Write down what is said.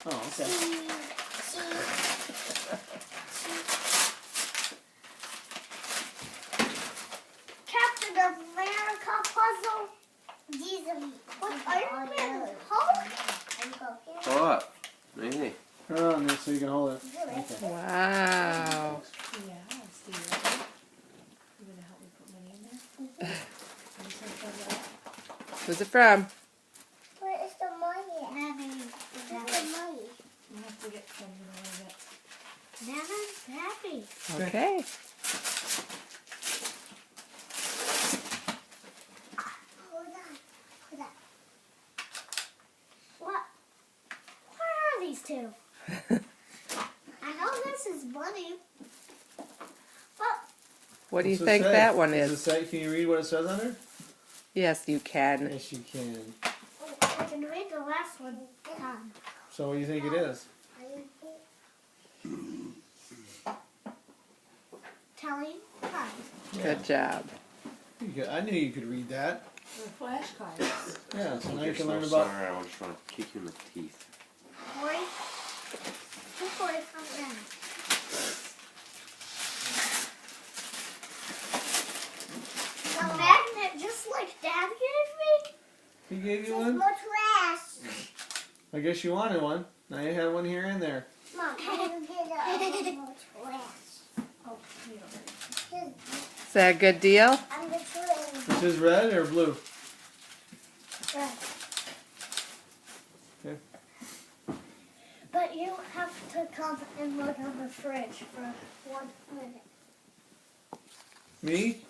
Oh, okay. Captain America puzzle. These are what Iron Man Hulk. What? Really? Turn it on there so you can hold it. Okay. Wow. Yeah, Steve, right? You gonna help me put money in there? Who's it from? Where is the money? Where's the money? We'll have to get some in a little bit. Nana's happy. Okay. Hold on. What are these two? I know this is money. But What do you What's it think say? that one Does it is? say, can you read what it says on there? Yes, you can. Yes, you can. I can read the last one. So what do you think it is? Telling time. Good job. I knew you could read that. They're flashcards. Yeah, so now you You're can so learn about... sorry. I was trying to kick you in the teeth. 40. 240 from them. A magnet just like Dad gave me. He gave you Just one? more trash. I guess you wanted one. Now you have one here and there. Mom, can you get more trash? Oh, you don't Is that a good deal? I'm the twin. Is his red or blue? Right. Okay. But you have to come and look on the fridge for 1 minute. Me?